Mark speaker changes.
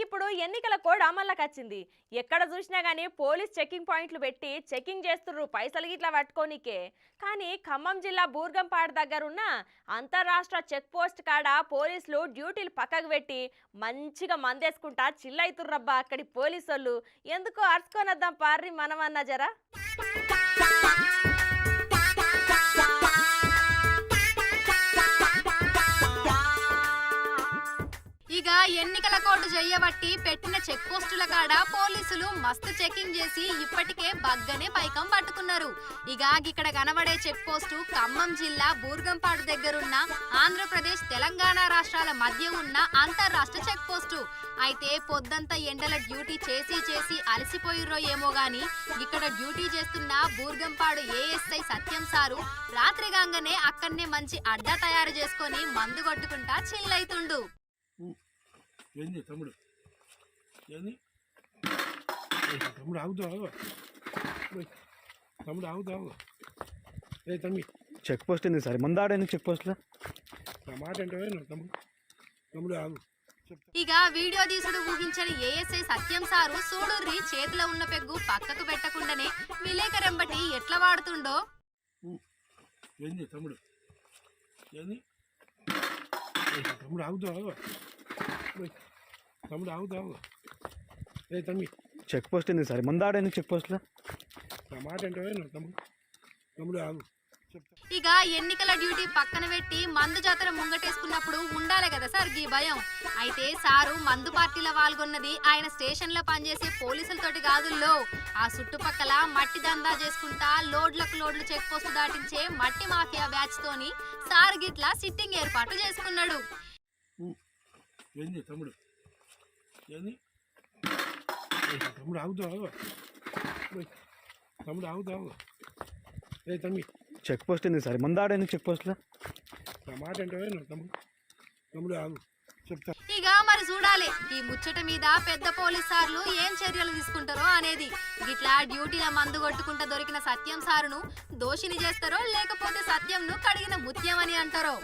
Speaker 1: ఇప్పుడు ఎన్నికల కోడ్ అమల్లోకి వచ్చింది. ఎక్కడ చూసినా గానీ పోలీస్ చెకింగ్ పాయింట్లు పెట్టి చెకింగ్ చేస్తుర్రు పైసలు గిట్లా పట్టుకోనికే. కానీ ఖమ్మం జిల్లా బూర్గంపాడు దగ్గరున్న అంతర్రాష్ట్ర చెక్ పోస్ట్ కాడ పోలీసులు డ్యూటీలు పక్కకు పెట్టి మంచిగా మందేసుకుంటా చిల్లైతుర్రబ్బా అక్కడి పోలీసోళ్ళు. ఎందుకో అరుచుకొనొద్దాం పార్రి మనమన్నా జరా.
Speaker 2: ఇక ఎన్నికల కోడ్ చేయబట్టి పెట్టిన చెక్ పోస్టుల కాడ పోలీసులు మస్తు చెకింగ్ చేసి ఇప్పటికే బగ్గనే పైకం పట్టుకున్నారు. ఇక ఇక్కడ కనబడే చెక్ పోస్టు ఖమ్మం జిల్లా బూర్గంపాడు దగ్గరున్న ఆంధ్రప్రదేశ్ తెలంగాణ రాష్ట్రాల మధ్య ఉన్న అంతర్రాష్ట్ర చెక్ పోస్టు. అయితే పొద్దంతా ఎండల డ్యూటీ చేసి అలసిపోయిర్రో ఏమో గాని ఇక్కడ డ్యూటీ చేస్తున్న బూర్గంపాడు ఏఎస్ఐ సత్యం సారు రాత్రి గాంగనే అక్కడనే మంచి అడ్డా తయారు చేసుకొని మందు కొట్టుకుంటా చిల్లైతుండు.
Speaker 3: ఏంది తమ్ముడు ఏంది తమ్ముడు ఆగుతావు తమ్ముడు ఆగుతావు ఏ తమ్మి
Speaker 4: చెక్ పోస్ట్ ఏంది సార్ మందాడేంది చెక్ పోస్ట్లో
Speaker 3: నా మాట అంటే తమ్ముడు తమ్ముడు ఆగు.
Speaker 2: ఇక వీడియో తీసుడు ఊహించని ఏఎస్ఐ సత్యం సారు సూడుర్రి చేతిలో ఉన్న పెగ్గు పక్కకు పెట్టకుండానే విలేకరంబటి ఎట్లా వాడుతుండో.
Speaker 3: ఏంది తమ్ముడు ఏంది తమ్ముడు ఆగుతావు తమ్ముడు ఆగుతావు ఏ తమ్మి
Speaker 4: చెక్ పోస్ట్ ఏంది సార్ మందాడేంది చెక్ పోస్ట్లో
Speaker 3: నా మాట అంటే తమ్ముడు తమ్ముడు ఆగు.
Speaker 2: ఇక ఎన్నికల డ్యూటీ పక్కన పెట్టి మందు జాతర ముంగటేసుకున్నప్పుడు ఉండాలి కదా సార్ గీ భయం. అయితే సారు మందు పార్టీలో పాల్గొన్నది ఆయన స్టేషన్ లో పనిచేసే పోలీసులతోటి కాదుల్లో ఆ చుట్టుపక్కల మట్టి దందా చేసుకుంటా లోడ్లకు లోడ్లు చెక్ పోస్ట్ దాటించే మట్టి మాఫియా బ్యాచ్ తోని సారు గిట్లా సిట్టింగ్ ఏర్పాటు చేసుకున్నాడు.
Speaker 3: ఏంది తమ్ముడు ఏంది తమ్ముడు ఆగుతావు తమ్ముడు ఆగుతావు ఏ తమ్మి
Speaker 4: చెక్ పోస్ట్ ఏంది సార్ మందాడేంది చెక్ పోస్ట్లో
Speaker 3: నా మాట అంటే తమ్ముడు తమ్ముడు ఆగు చెప్తా.
Speaker 2: ఇక మరి చూడాలి ఈ ముచ్చట మీద పెద్ద పోలీస్ సార్లు ఏం చర్యలు తీసుకుంటారో అనేది. గిట్లా డ్యూటీల మందు కొట్టుకుంటా దొరికిన సత్యం సారును దోషిని చేస్తారో లేకపోతే సత్యంను కడిగిన ముత్యం అని అంటారో.